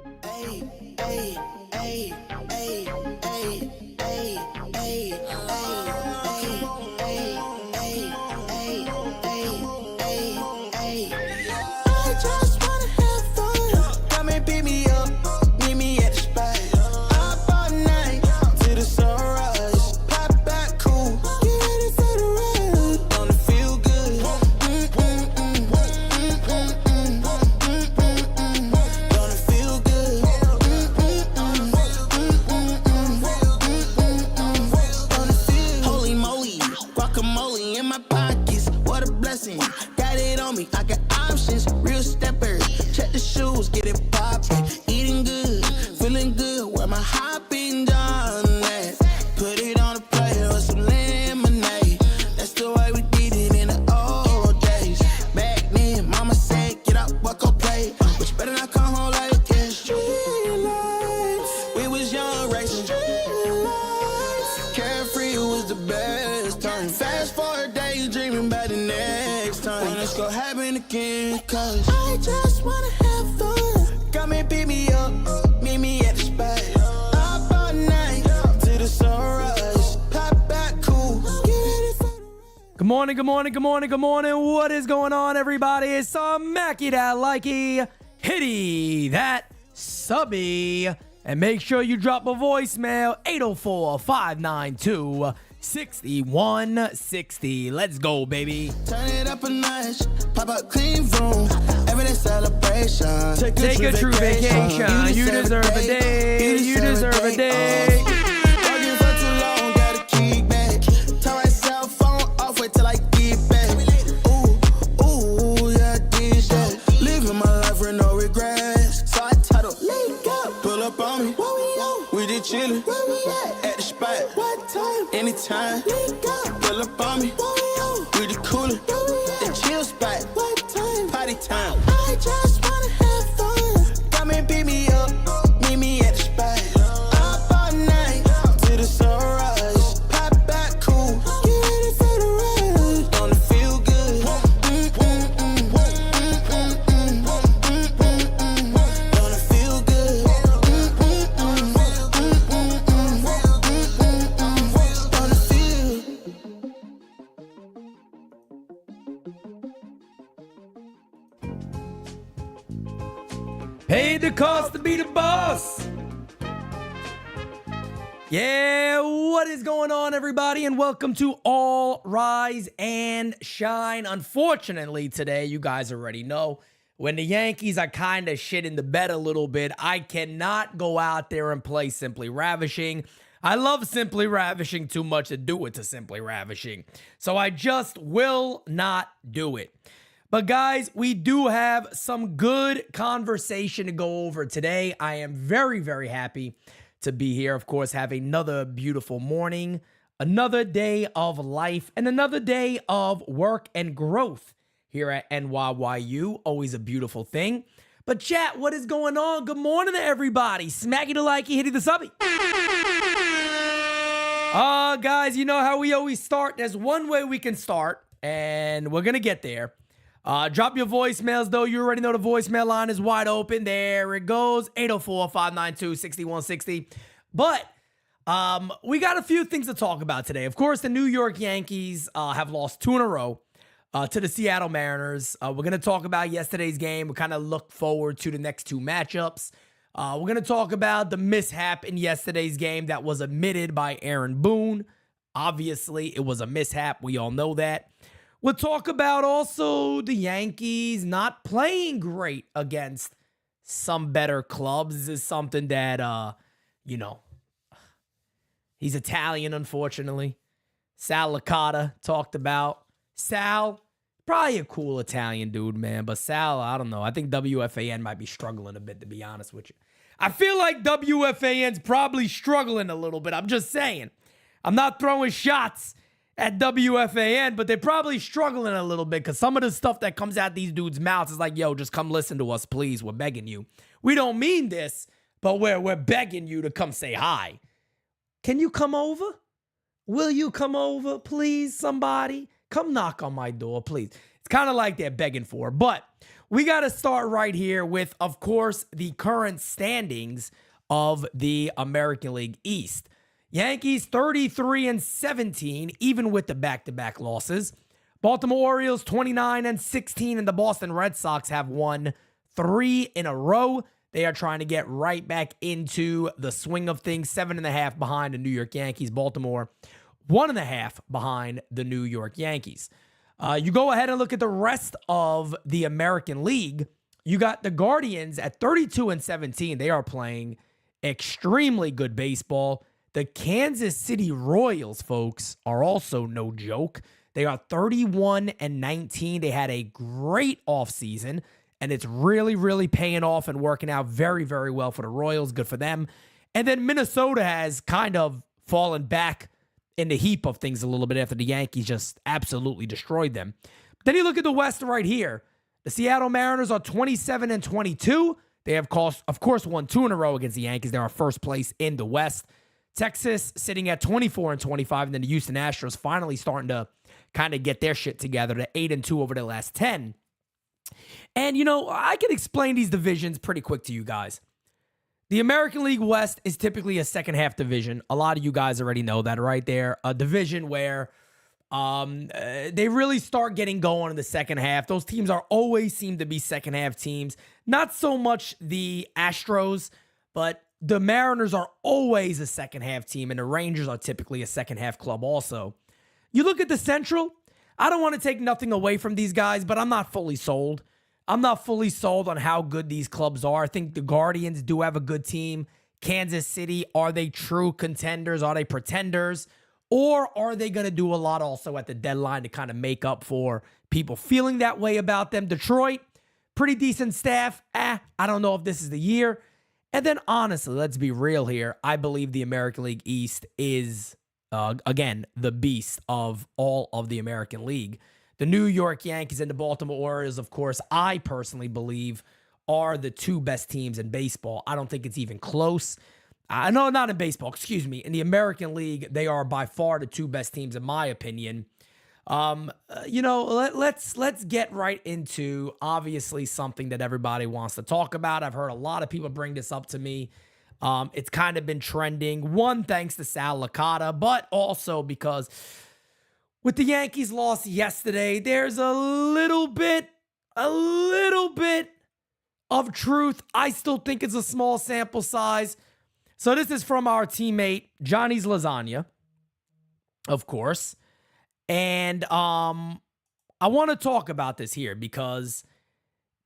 Ay, ay, ay, ay, ay, ay, ay, I just wanna have fun. Come and pick me up, meet me at the spot. Up all night till the sunrise. Pop back cool, get ready for the ride. Gonna feel good. Gonna feel good. Gonna feel. Holy moly, guacamole in my pockets. What a blessing. Got it on me, I got options, real steppers. Check the shoes, get it poppin'. Eating good, feeling good. Where my hopping done at? Put it on a plate with some lemonade. That's the way we did it in the old days. Back then, mama said, get up, walk on play. But you better not come home like it's street life. We was young, racing street life. Carefree was the best time. Fast forward daydreaming about the next time. When it's gonna happen again, cause I just wanna have fun. Come and pick me up, meet me at the spot. Up all night till the sunrise. Pop back cool, get ready for the ride. Good morning, good morning, good morning, good morning. What is going on, everybody? It's some Mackie that likey, hitty that subby. And make sure you drop a voicemail, 804-592-6160. Let's go, baby. Turn it up a notch, pop up clean room. Everyday celebration. Take a true vacation. You deserve a day. You deserve a day. Working for too long, gotta keep back. Turn my cell phone off, wait till I get back. Ooh, yeah, I did that. Living my life with no regrets. So I titled, link up, pull up on me. Where we on? We did chillin'. Where we at the spot. What time? Anytime. Link up, pull up on me. Where we on? We the coolin'. Where we at? The chill spot. What time? Party time. I just wanna have fun. Come and pick me up, meet me at the spot. Up all night till the sunrise. Pop back cool, get ready for the ride. Gonna feel good. Gonna feel good. Gonna feel. Paid the cost to be the boss. Yeah, what is going on, everybody? And welcome to All Rise and Shine. Unfortunately, today, you guys already know, when the Yankees are kind of shit in the bed a little bit, I cannot go out there and play Simply Ravishing. I love Simply Ravishing too much to do it to Simply Ravishing. So I just will not do it. But guys, we do have some good conversation to go over today. I am very, very happy to be here. Of course, have another beautiful morning, another day of life, and another day of work and growth here at NYYU. Always a beautiful thing. But chat, what is going on? Good morning to everybody. Smacky the likey, hitty the subby. Guys, you know how we always start. There's one way we can start, and we're going to get there. Drop your voicemails, though. You already know the voicemail line is wide open. There it goes, 804-592-6160. But we got a few things to talk about today. Of course, the New York Yankees have lost 2 in a row to the Seattle Mariners. We're going to talk about yesterday's game. We kind of look forward to the next 2 matchups. We're going to talk about the mishap in yesterday's game that was admitted by Aaron Boone. Obviously, it was a mishap. We all know that. We'll talk about also the Yankees not playing great against some better clubs. This is something that, he's Italian, unfortunately. Sal Licata talked about. Sal, probably a cool Italian dude, man. But Sal, I don't know. I think WFAN might be struggling a bit, to be honest with you. I feel like WFAN's probably struggling a little bit. I'm just saying. I'm not throwing shots at WFAN, but they're probably struggling a little bit because some of the stuff that comes out these dudes' mouths is like, yo, just come listen to us, please. We're begging you. We don't mean this, but we're begging you to come say hi. Can you come over? Will you come over, please, somebody? Come knock on my door, please. It's kind of like they're begging for. But we got to start right here with, of course, the current standings of the American League East. Yankees 33-17, even with the back-to-back losses. Baltimore Orioles 29-16, and the Boston Red Sox have won 3 in a row. They are trying to get right back into the swing of things. 7.5 behind the New York Yankees. Baltimore 1.5 behind the New York Yankees. You go ahead and look at the rest of the American League. You got the Guardians at 32-17. They are playing extremely good baseball. The Kansas City Royals, folks, are also no joke. They are 31-19. They had a great offseason, and it's really, really paying off and working out very, very well for the Royals. Good for them. And then Minnesota has kind of fallen back in the heap of things a little bit after the Yankees just absolutely destroyed them. But then you look at the West right here. The Seattle Mariners are 27-22. They have, of course, won 2 in a row against the Yankees. They are first place in the West. Texas sitting at 24-25, and then the Houston Astros finally starting to kind of get their shit together to 8-2 over the last 10. And, you know, I can explain these divisions pretty quick to you guys. The American League West is typically a second-half division. A lot of you guys already know that right there. A division where they really start getting going in the second half. Those teams always seem to be second-half teams. Not so much the Astros, but the Mariners are always a second-half team, and the Rangers are typically a second-half club also. You look at the Central, I don't want to take nothing away from these guys, but I'm not fully sold. I'm not fully sold on how good these clubs are. I think the Guardians do have a good team. Kansas City, are they true contenders? Are they pretenders? Or are they going to do a lot also at the deadline to kind of make up for people feeling that way about them? Detroit, pretty decent staff. I don't know if this is the year. And then honestly, let's be real here. I believe the American League East is, again, the beast of all of the American League. The New York Yankees and the Baltimore Orioles, of course, I personally believe are the 2 best teams in baseball. I don't think it's even close. No, not in baseball, excuse me. In the American League, they are by far the 2 best teams in my opinion. You know, let's get right into obviously something that everybody wants to talk about. I've heard a lot of people bring this up to me. It's kind of been trending. One, thanks to Sal Licata, but also because with the Yankees loss yesterday, there's a little bit of truth. I still think it's a small sample size. So this is from our teammate, Johnny's Lasagna, of course. And I want to talk about this here because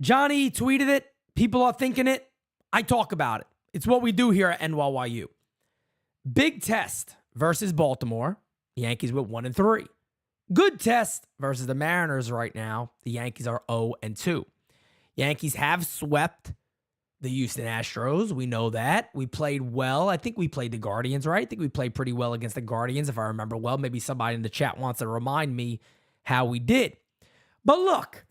Johnny tweeted it. People are thinking it. I talk about it. It's what we do here at NYYU. Big test versus Baltimore. The Yankees with 1-3. Good test versus the Mariners right now. The Yankees are 0-2. Yankees have swept the Houston Astros. We know that. We played well. I think we played the Guardians, right? I think we played pretty well against the Guardians, if I remember well. Maybe somebody in the chat wants to remind me how we did. But look,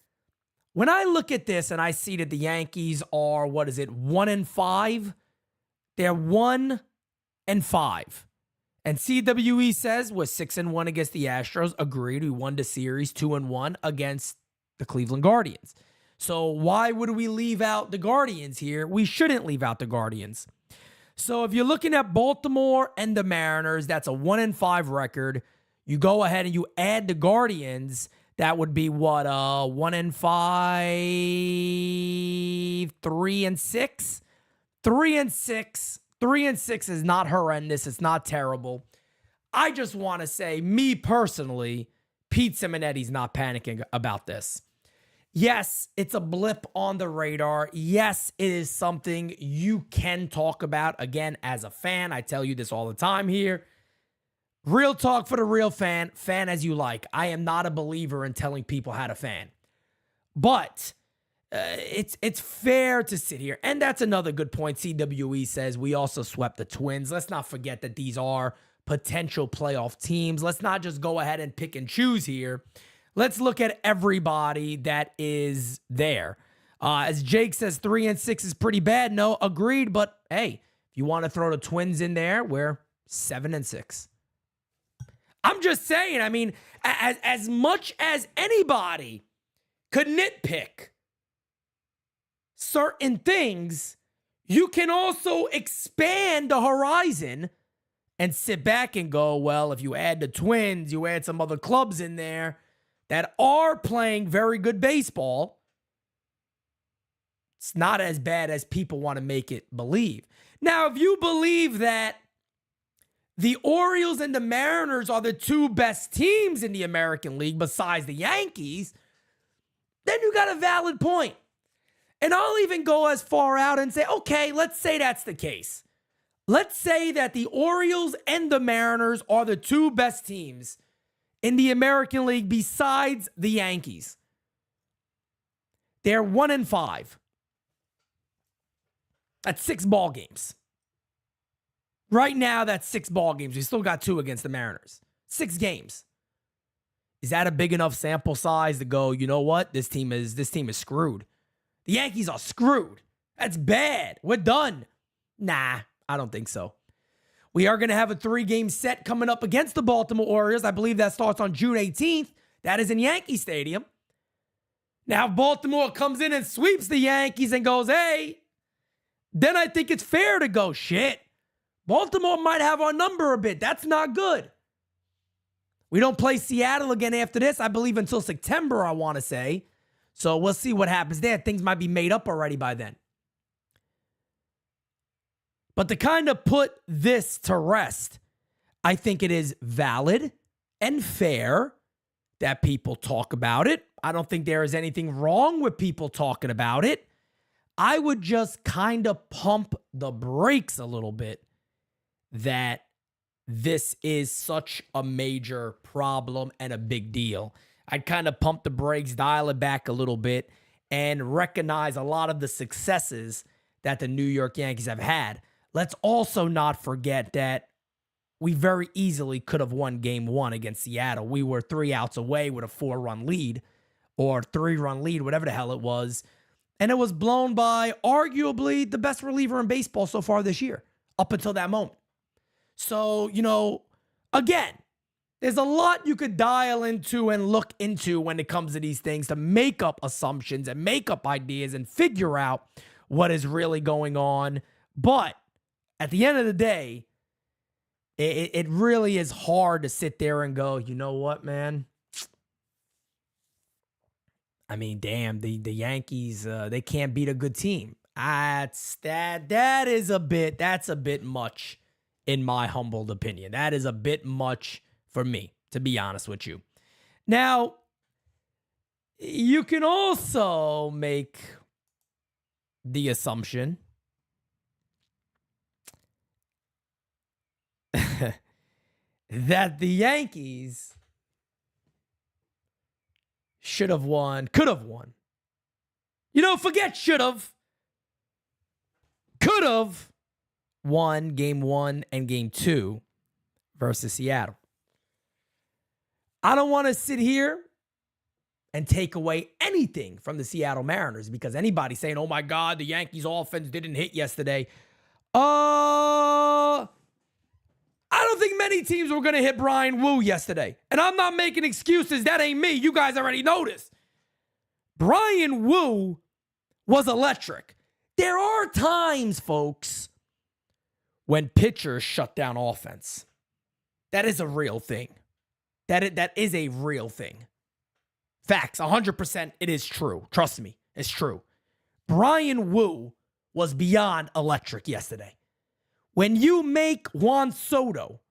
when I look at this and I see that the Yankees are, 1-5? They're 1-5. And CWE says we're 6-1 against the Astros. Agreed. We won the series 2-1 against the Cleveland Guardians. So why would we leave out the Guardians here? We shouldn't leave out the Guardians. So if you're looking at Baltimore and the Mariners, that's a 1-5 record. You go ahead and you add the Guardians. That would be what? 1-5, 3-6, 3-6. 3-6 is not horrendous. It's not terrible. I just want to say, me personally, Pete Simonetti's not panicking about this. Yes, it's a blip on the radar. Yes, it is something you can talk about. Again, as a fan, I tell you this all the time here. Real talk for the real fan. Fan as you like. I am not a believer in telling people how to fan. But it's fair to sit here. And that's another good point. CWE says we also swept the Twins. Let's not forget that these are potential playoff teams. Let's not just go ahead and pick and choose here. Let's look at everybody that is there. As Jake says, 3-6 is pretty bad. No, agreed. But hey, if you want to throw the Twins in there, we're 7-6. I'm just saying, I mean, as much as anybody could nitpick certain things, you can also expand the horizon and sit back and go, well, if you add the Twins, you add some other clubs in there that are playing very good baseball, it's not as bad as people want to make it believe. Now, if you believe that the Orioles and the Mariners are the two best teams in the American League besides the Yankees, then you got a valid point. And I'll even go as far out and say, okay, let's say that's the case. Let's say that the Orioles and the Mariners are the two best teams in the American League besides the Yankees. They're 1-5. That's 6 ball games. Right now, that's 6 ball games. We still got 2 against the Mariners. 6 games. Is that a big enough sample size to go, you know what? This team is screwed. The Yankees are screwed. That's bad. We're done. Nah, I don't think so. We are going to have a 3-game set coming up against the Baltimore Orioles. I believe that starts on June 18th. That is in Yankee Stadium. Now, if Baltimore comes in and sweeps the Yankees and goes, hey, then I think it's fair to go, shit. Baltimore might have our number a bit. That's not good. We don't play Seattle again after this, I believe, until September, I want to say. So we'll see what happens there. Things might be made up already by then. But to kind of put this to rest, I think it is valid and fair that people talk about it. I don't think there is anything wrong with people talking about it. I would just kind of pump the brakes a little bit that this is such a major problem and a big deal. I'd kind of pump the brakes, dial it back a little bit, and recognize a lot of the successes that the New York Yankees have had. Let's also not forget that we very easily could have won Game 1 against Seattle. We were 3 outs away with a 4-run lead or 3-run lead, whatever the hell it was. And it was blown by arguably the best reliever in baseball so far this year, up until that moment. So, again, there's a lot you could dial into and look into when it comes to these things to make up assumptions and make up ideas and figure out what is really going on. But at the end of the day, it really is hard to sit there and go, you know what, man? I mean, damn, the Yankees, they can't beat a good team. That's a bit much, in my humbled opinion. That is a bit much for me, to be honest with you. Now, you can also make the assumption that the Yankees should have won, could have won. Forget should have. Could have won Game 1 and Game 2 versus Seattle. I don't want to sit here and take away anything from the Seattle Mariners because anybody saying, oh my God, the Yankees offense didn't hit yesterday. I don't think many teams were going to hit Brian Wu yesterday. And I'm not making excuses. That ain't me. You guys already know this. Brian Wu was electric. There are times, folks, when pitchers shut down offense. That is a real thing. That is a real thing. Facts, 100% it is true. Trust me, it's true. Brian Wu was beyond electric yesterday. When you make Juan Soto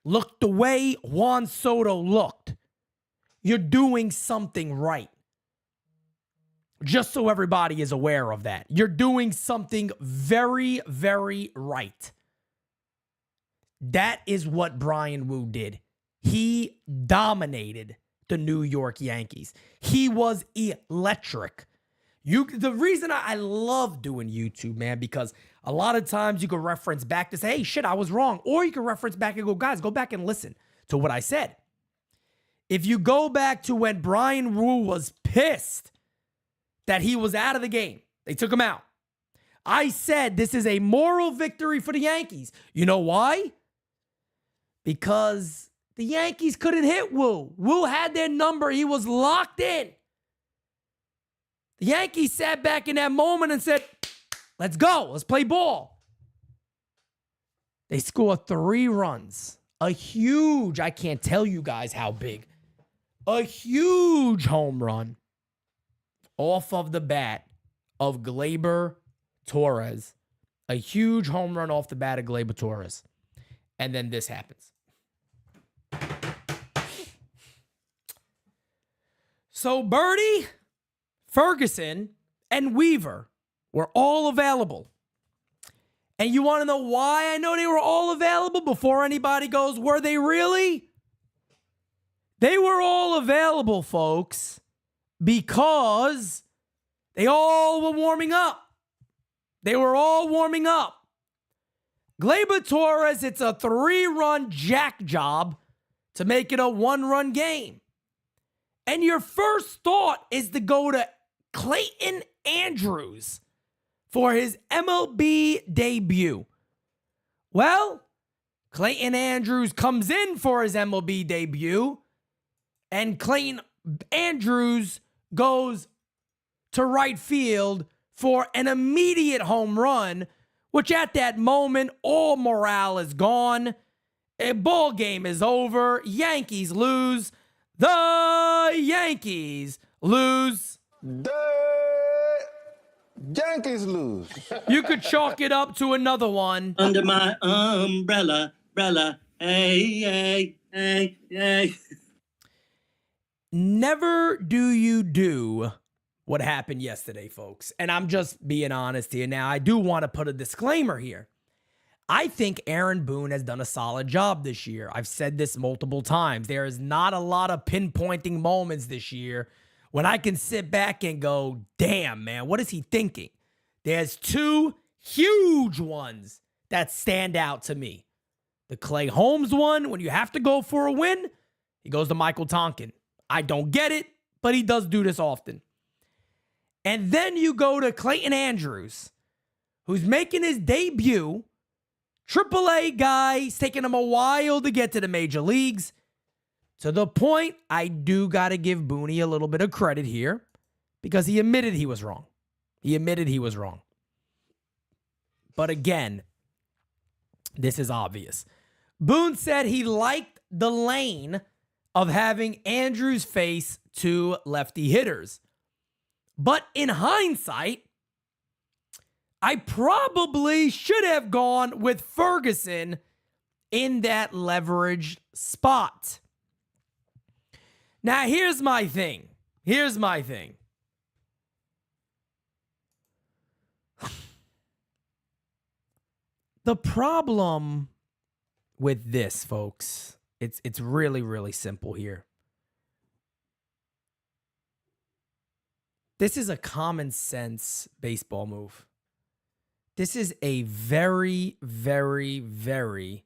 look the way Juan Soto looked, you're doing something right. Just so everybody is aware of that. You're doing something very, very right. That is what Brian Wu did. He dominated the New York Yankees. He was electric. The reason I love doing YouTube, man, because a lot of times you can reference back to say, hey, shit, I was wrong. Or you can reference back and go, guys, go back and listen to what I said. If you go back to when Brian Wu was pissed that he was out of the game, they took him out. I said this is a moral victory for the Yankees. You know why? Because the Yankees couldn't hit Wu. Wu had their number. He was locked in. The Yankees sat back in that moment and said, let's go. Let's play ball. They score 3 runs. A huge, I can't tell you guys how big, a huge home run off of the bat of Gleyber Torres. A huge home run off the bat of Gleyber Torres. And then this happens. So Birdie, Ferguson, and Weaver were all available. And you want to know why I know they were all available before anybody goes, were they really? They were all available, folks, because they all were warming up. They were all warming up. Gleyber Torres, it's a 3-run jack job to make it a 1-run game. And your first thought is to go to Clayton Andrews for his MLB debut. Well, Clayton Andrews comes in for his MLB debut, and Clayton Andrews goes to right field for an immediate home run, which at that moment, all morale is gone. A ball game is over. Yankees lose. The Yankees lose. The Yankees lose. You could chalk it up to another one. Under my umbrella, hey. Never do you do what happened yesterday, folks. And I'm just being honest here. Now, I do want to put a disclaimer here. I think Aaron Boone has done a solid job this year. I've said this multiple times. There is not a lot of pinpointing moments this year when I can sit back and go, damn, man, what is he thinking? There's 2 huge ones that stand out to me. The Clay Holmes one, when you have to go for a win, he goes to Michael Tonkin. I don't get it, but he does do this often. And then you go to Clayton Andrews, who's making his debut. AAA guy, it's taking him a while to get to the major leagues. To the point, I do got to give Booney a little bit of credit here because he admitted he was wrong. But again, this is obvious. Boone said he liked the lane of having Andrews face 2 lefty hitters. But in hindsight, I probably should have gone with Ferguson in that leveraged spot. Now, here's my thing. The problem with this, folks, it's really, really simple here. This is a common sense baseball move. This is a very, very, very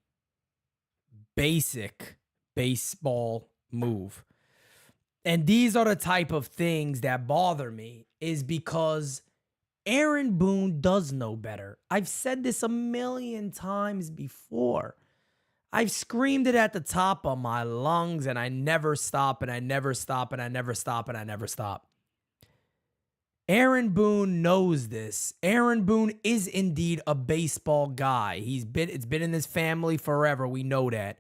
basic baseball move. And these are the type of things that bother me, is because Aaron Boone does know better. I've said this a million times before. I've screamed it at the top of my lungs, and I never stop, and I never stop, and I never stop, and I never stop. Aaron Boone knows this. Aaron Boone is indeed a baseball guy. It's been in his family forever. We know that.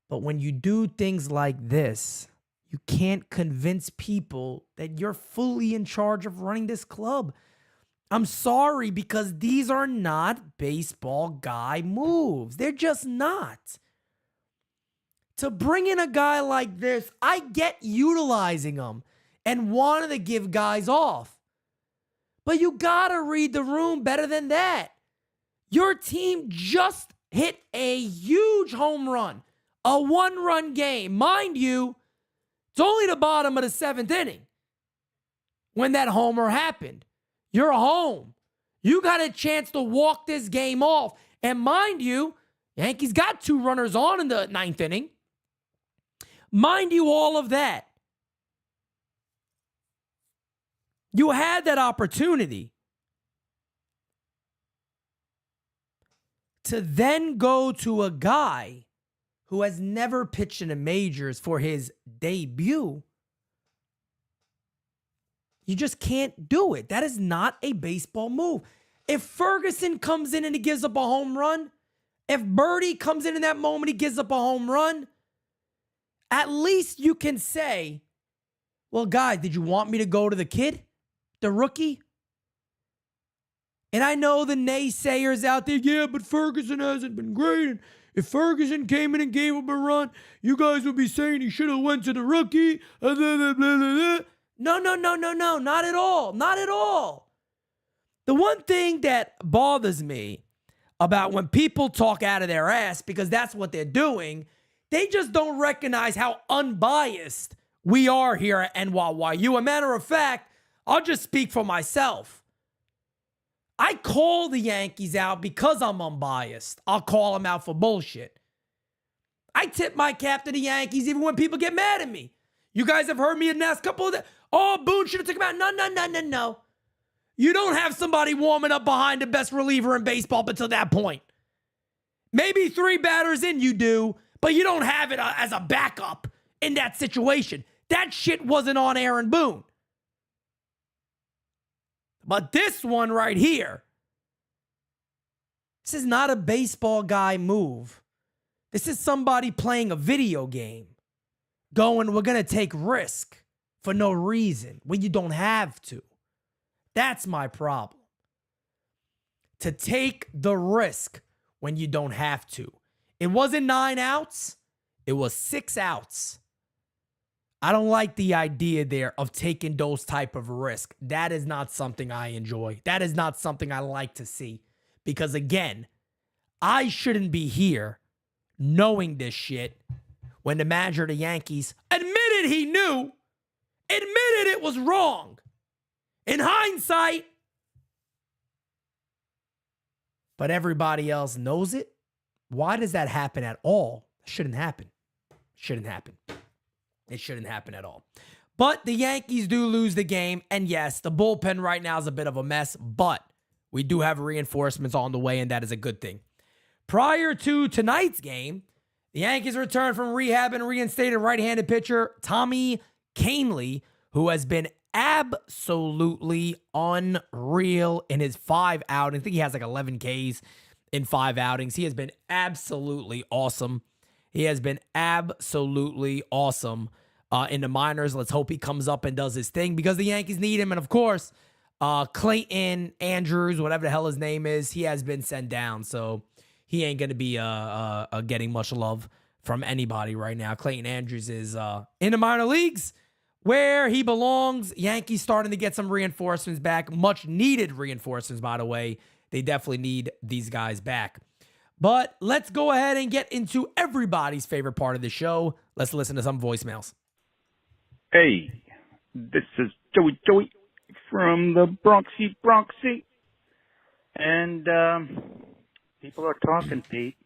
But when you do things like this, you can't convince people that you're fully in charge of running this club. I'm sorry, because these are not baseball guy moves. They're just not. To bring in a guy like this, I get utilizing him and wanted to give guys off. But you gotta read the room better than that. Your team just hit a huge home run, a 1-run game. Mind you, it's only the bottom of the 7th inning when that homer happened. You're home. You got a chance to walk this game off. And mind you, Yankees got 2 runners on in the 9th inning. Mind you, all of that. You had that opportunity to then go to a guy who has never pitched in the majors for his debut You just can't do it. That is not a baseball move. If Ferguson comes in and he gives up a home run, if Birdie comes in that moment, he gives up a home run, at least you can say, well, guys, did you want me to go to the kid, the rookie? And I know the naysayers out there, yeah, but Ferguson hasn't been great. And if Ferguson came in and gave him a run, you guys would be saying he should have went to the rookie. Blah, blah, blah, blah. No, not at all. Not at all. The one thing that bothers me about when people talk out of their ass, because that's what they're doing, they just don't recognize how unbiased we are here at NYYU. A matter of fact, I'll just speak for myself. I call the Yankees out because I'm unbiased. I'll call them out for bullshit. I tip my cap to the Yankees even when people get mad at me. You guys have heard me in the last couple of days. Oh, Boone should have took him out. No. You don't have somebody warming up behind the best reliever in baseball up until that point. Maybe 3 batters in you do, but you don't have it as a backup in that situation. That shit wasn't on Aaron Boone. But this one right here, this is not a baseball guy move. This is somebody playing a video game, going, we're going to take risk for no reason when you don't have to. That's my problem. To take the risk when you don't have to. It wasn't 9 outs. It was 6 outs. I don't like the idea there of taking those type of risk. That is not something I enjoy. That is not something I like to see. Because again, I shouldn't be here knowing this shit when the manager of the Yankees admitted he knew, admitted it was wrong. In hindsight, but everybody else knows it. Why does that happen at all? It shouldn't happen. Shouldn't happen. It shouldn't happen at all. But the Yankees do lose the game. And yes, the bullpen right now is a bit of a mess, but we do have reinforcements on the way, and that is a good thing. Prior to tonight's game, the Yankees returned from rehab and reinstated right-handed pitcher Tommy Kahnle, who has been absolutely unreal in his 5 outings. I think he has like 11 Ks in 5 outings. He has been absolutely awesome. He has been absolutely awesome in the minors. Let's hope he comes up and does his thing because the Yankees need him. And of course, Clayton Andrews, whatever the hell his name is, he has been sent down. So he ain't going to be getting much love from anybody right now. Clayton Andrews is in the minor leagues where he belongs. Yankees starting to get some reinforcements back. Much needed reinforcements, by the way. They definitely need these guys back. But let's go ahead and get into everybody's favorite part of the show. Let's listen to some voicemails. Hey, this is Joey from the Bronxy. And people are talking, Pete.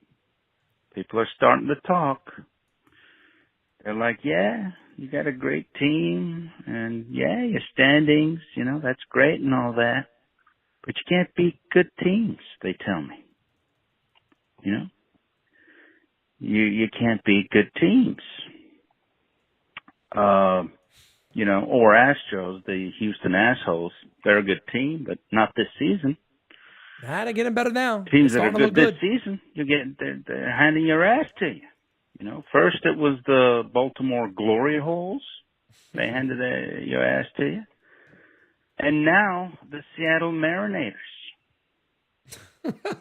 People are starting to talk. They're like, yeah, you got a great team. And yeah, your standings, that's great and all that. But you can't beat good teams, they tell me. You can't beat good teams. Or Astros, the Houston assholes, they're a good team, but not this season. They're getting better now. Teams that are good this season, they're handing your ass to you. First it was the Baltimore Glory Holes. They handed your ass to you. And now the Seattle Marinators.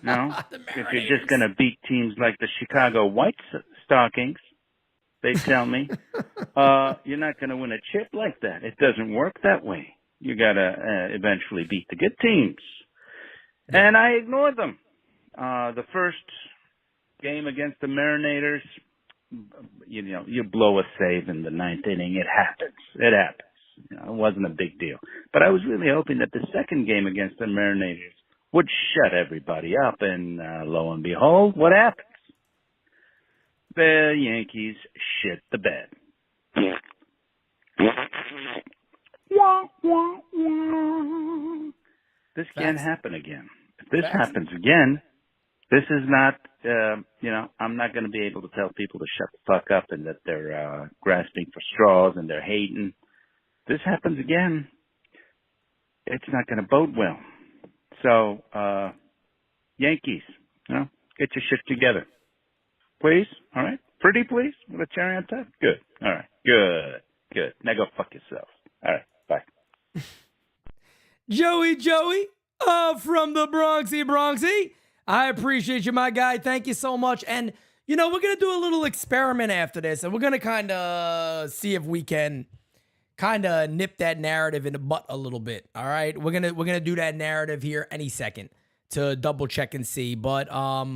No, if you're just going to beat teams like the Chicago White Stockings, they tell me, you're not going to win a chip like that. It doesn't work that way. You got to eventually beat the good teams. And I ignored them. The first game against the Marinators, you blow a save in the 9th inning. It happens. It wasn't a big deal. But I was really hoping that the second game against the Marinators would shut everybody up, and lo and behold, what happens? The Yankees shit the bed. This can't happen again. If this happens again, this is not, I'm not going to be able to tell people to shut the fuck up and that they're grasping for straws and they're hating. This happens again, it's not going to bode well. So, Yankees, get your shit together. Please? All right? Pretty please? With a cherry on top? Good. All right. Good. Now go fuck yourself. All right. Bye. Joey, from the Bronxy. I appreciate you, my guy. Thank you so much. And, we're going to do a little experiment after this, and we're going to kind of see if we can kind of nip that narrative in the butt a little bit. All right? We're going to do that narrative here any second to double check and see. But, cup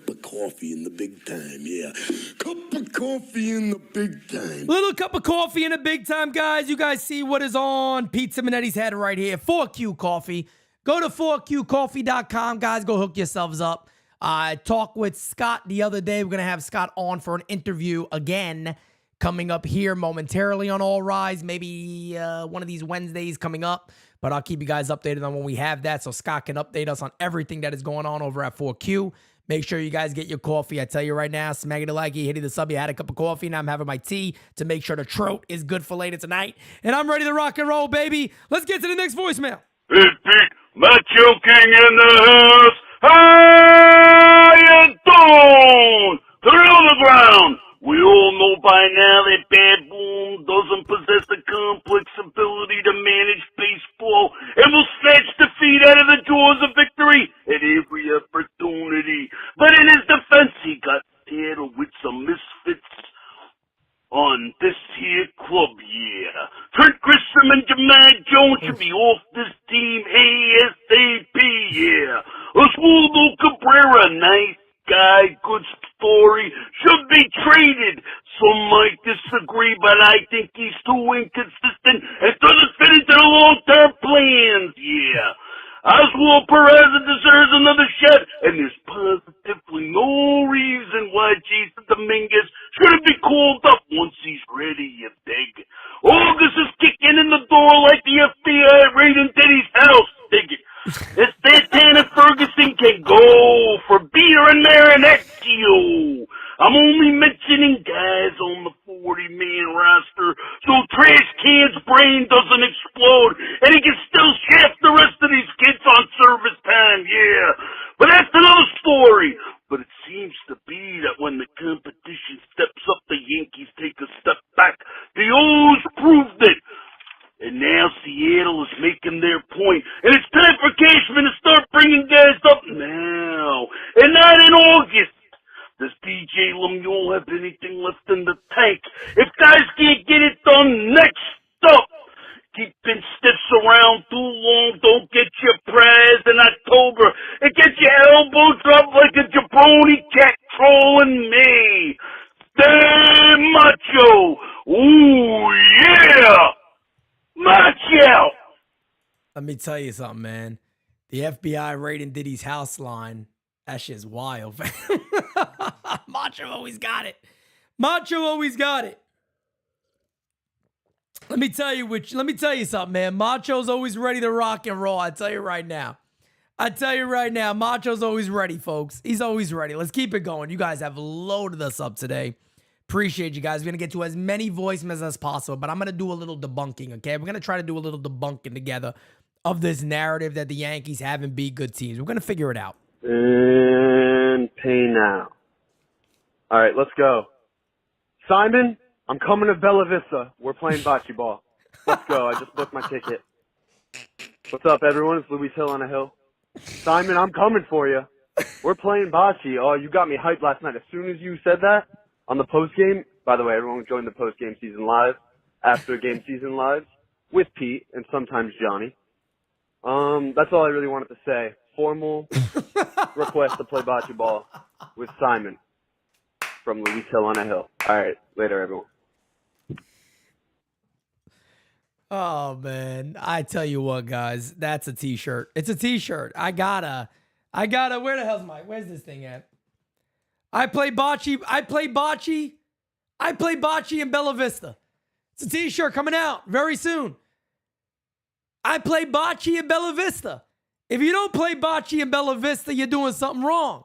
of coffee in the big time, yeah. Cup of coffee in the big time. Little cup of coffee in the big time, guys. You guys see what is on Pizza Minetti's head right here. 4Q Coffee. Go to 4qcoffee.com, guys. Go hook yourselves up. I talked with Scott the other day. We're going to have Scott on for an interview again coming up here momentarily on All Rise. Maybe one of these Wednesdays coming up. But I'll keep you guys updated on when we have that so Scott can update us on everything that is going on over at 4Q. Make sure you guys get your coffee. I tell you right now, smacking the likey, hitting the sub. You had a cup of coffee. Now I'm having my tea to make sure the throat is good for later tonight. And I'm ready to rock and roll, baby. Let's get to the next voicemail. Hey, Pete, Macho King in the house. How you doing? Through the ground. We all know by now that Bad Boom doesn't possess the complex ability to manage baseball and will snatch defeat out of the jaws of victory at every opportunity. But in his defense, he got saddled with some misfits on this here club year. Trent Grisham and Jamal Jones should be off this team ASAP, yeah. Oswaldo Cabrera, nice guy, good story, should be traded. Some might disagree, but I think he's too inconsistent and doesn't fit into the long-term plans, yeah. Oswald Perez deserves another shot, and there's positively no reason why Jason Dominguez shouldn't be called up once he's ready, you dig. August is kicking in the door like the FBI raiding Diddy's house, dig it. This Santana Ferguson can go for beer and marinaccio. I'm only mentioning guys on the 40-man roster so Trash Can's brain doesn't explode and he can still shaft the rest of these kids on service time, yeah. But that's another story. But it seems to be that when the competition steps up, the Yankees take a step back. The O's proved it. And now Seattle is making their point. And it's time for Cashman to start bringing guys up now. And not in August. Does DJ LeMahieu have anything left in the tank? If guys can't get it done, next up. Keeping stiffs around too long don't get you prize in October. It gets your elbow dropped like a jabroni cat trolling me. Stay macho. Ooh, yeah. Macho. Let me tell you something, man. The FBI raiding Diddy's house line, that shit's wild. Macho always got it. Let me tell you something, man. Macho's always ready to rock and roll. I tell you right now, Macho's always ready, folks. He's always ready. Let's keep it going. You guys have loaded us up today. Appreciate you guys. We're going to get to as many voicemails as possible, but I'm going to do a little debunking, okay? We're going to try to do a little debunking together of this narrative that the Yankees haven't beat good teams. We're going to figure it out. And pay now. All right, let's go. Simon, I'm coming to Bella Vista. We're playing bocce ball. Let's go. I just booked my ticket. What's up, everyone? It's Luis Hill on a hill. Simon, I'm coming for you. We're playing bocce. Oh, you got me hyped last night. As soon as you said that on the post-game, by the way, everyone joined the post-game season live, after-game season live, with Pete and sometimes Johnny. That's all I really wanted to say. Formal request to play bocce ball with Simon from Luis Hill on a hill. All right, later, everyone. Oh, man. I tell you what, guys, that's a t-shirt. It's a t-shirt. I gotta, where the hell's where's this thing at? I play bocce in Bella Vista. It's a t-shirt coming out very soon. I play bocce in Bella Vista. If you don't play bocce in Bella Vista, you're doing something wrong.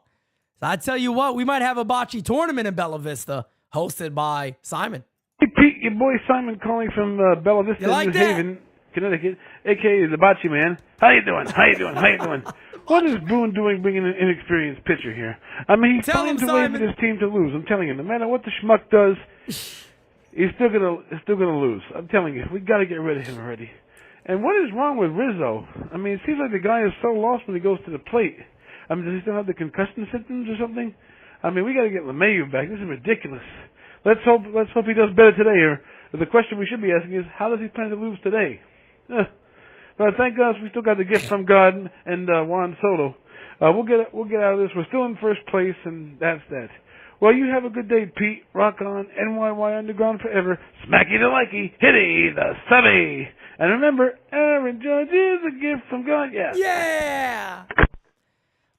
So I tell you what, we might have a bocce tournament in Bella Vista hosted by Simon. Hey, Pete, your boy Simon calling from Bella Vista, You like New that? Haven. Connecticut, a.k.a. the Bocce Man. How you doing? How you doing? How you doing? What is Boone doing bringing an inexperienced pitcher here? I mean, he's Tell him, finds a way for Simon. this team to lose. I'm telling you, no matter what the schmuck does, he's still gonna lose. I'm telling you, we got to get rid of him already. And what is wrong with Rizzo? I mean, it seems like the guy is so lost when he goes to the plate. I mean, does he still have the concussion symptoms or something? I mean, we got to get LeMahieu back. This is ridiculous. Let's hope he does better today. Or the question we should be asking is, how does he plan to lose today? But thank God we still got the gift from God and Juan Soto. We'll get out of this. We're still in first place, and that's that. Well, you have a good day, Pete. Rock on. NYY Underground forever. Smacky the likey. Hitty the subby. And remember, Aaron Judge is a gift from God. Yeah. Yeah.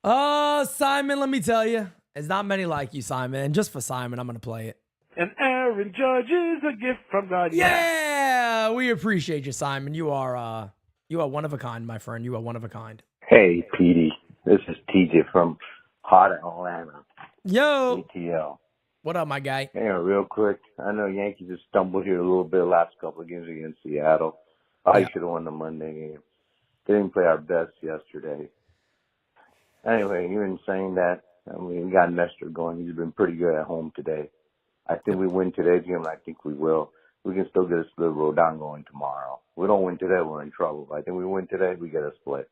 Oh, Simon, let me tell you. There's not many like you, Simon. And just for Simon, I'm going to play it. And Aaron Judge is a gift from God. Yeah. We appreciate you, Simon. You are one of a kind, my friend. You are one of a kind. Hey, Petey. This is TJ from hot Atlanta. Yo. ATL. What up, my guy? Hey, real quick. I know Yankees have stumbled here a little bit the last couple of games against Seattle. I should have won the Monday game. They didn't play our best yesterday. Anyway, even saying that, I mean, we got Nestor going. He's been pretty good at home today. I think we win today's game, and I think we will. We can still get a split roll down going tomorrow. If we don't win today, we're in trouble. I think we win today, we get a split.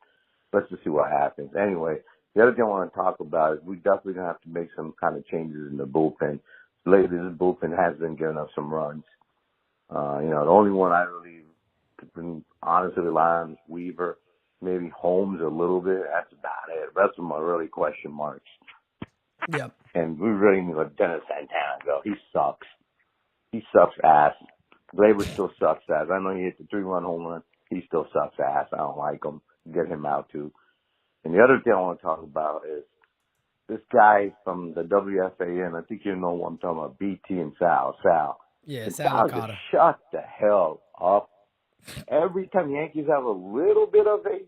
Let's just see what happens. Anyway, the other thing I want to talk about is we definitely going to have to make some kind of changes in the bullpen. Lately, this bullpen has been giving us some runs. The only one I really been honestly rely on is Weaver, maybe Holmes a little bit. That's about it. The rest of them are really question marks. Yep. And we really need to let Dennis Santana go. He sucks. He sucks ass. Glaber still sucks ass. I know he hit the 3-run home run. He still sucks ass. I don't like him. Get him out too. And the other thing I want to talk about is this guy from the WFAN. I think you know what I'm talking about. BT and Sal. Yeah, The Sal guy Licata. just shut the hell up. Every time Yankees have a little bit of a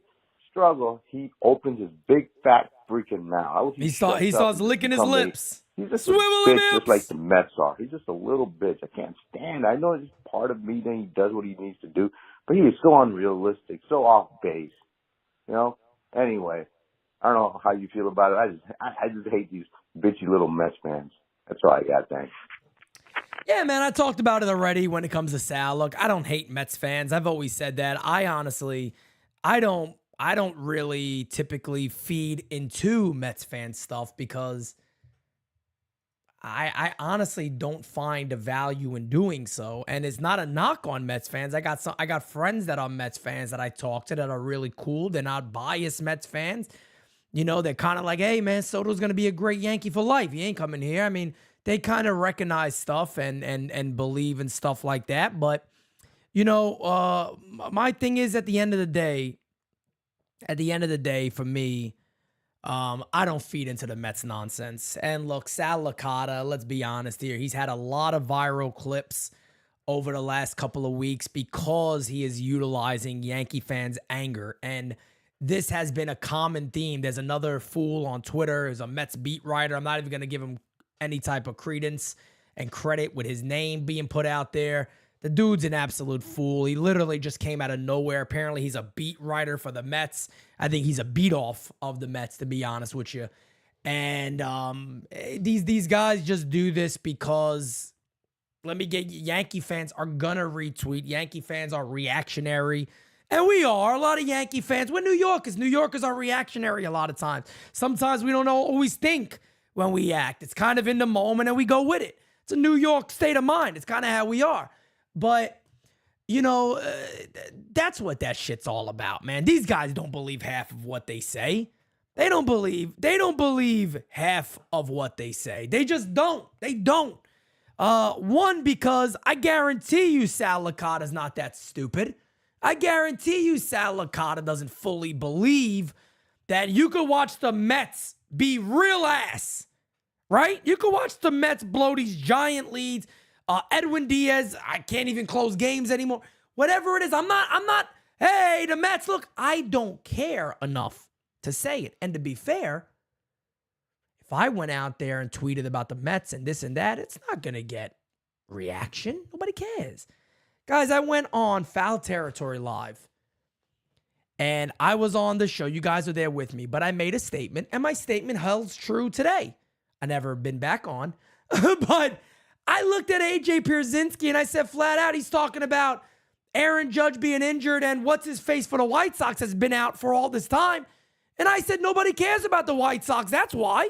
struggle, he opens his big fat freaking mouth. He starts licking his lips. He's just Swivel a bitch, lips. just like the Mets are. He's just a little bitch. I can't stand it. I know it's part of me that he does what he needs to do, but he is so unrealistic, so off base. Anyway, I don't know how you feel about it. I just hate these bitchy little Mets fans. That's all I got. Thanks. Yeah, man, I talked about it already when it comes to Sal. Look, I don't hate Mets fans. I've always said that. I don't really typically feed into Mets fan stuff because I honestly don't find a value in doing so. And it's not a knock on Mets fans. I got friends that are Mets fans that I talk to that are really cool. They're not biased Mets fans. They're kind of like, hey, man, Soto's going to be a great Yankee for life. He ain't coming here. I mean, they kind of recognize stuff and believe in stuff like that. But, my thing is at the end of the day, for me, I don't feed into the Mets nonsense. And look, Sal Licata, let's be honest here. He's had a lot of viral clips over the last couple of weeks because he is utilizing Yankee fans' anger. And this has been a common theme. There's another fool on Twitter. There's a Mets beat writer. I'm not even going to give him any type of credence and credit with his name being put out there. The dude's an absolute fool. He literally just came out of nowhere. Apparently, he's a beat writer for the Mets. I think he's a beat off of the Mets, to be honest with you. And these guys just do this because, let me get you, Yankee fans are going to retweet. Yankee fans are reactionary. And we are. A lot of Yankee fans. We're New Yorkers. New Yorkers are reactionary a lot of times. Sometimes we don't always think when we act. It's kind of in the moment and we go with it. It's a New York state of mind. It's kind of how we are. But, that's what that shit's all about, man. These guys don't believe half of what they say. They don't believe half of what they say. They just don't. They don't. One, because I guarantee you Sal Licata's not that stupid. I guarantee you Sal Licata doesn't fully believe that you could watch the Mets be real ass, right? You could watch the Mets blow these giant leads. Edwin Diaz, I can't even close games anymore. Whatever it is, I'm not, hey, the Mets, look, I don't care enough to say it. And to be fair, if I went out there and tweeted about the Mets and this and that, it's not going to get reaction. Nobody cares. Guys, I went on Foul Territory Live. And I was on the show. You guys are there with me. But I made a statement. And my statement holds true today. I never been back on. But I looked at AJ Pierzynski and I said flat out, he's talking about Aaron Judge being injured and what's his face for the White Sox has been out for all this time. And I said, nobody cares about the White Sox. That's why.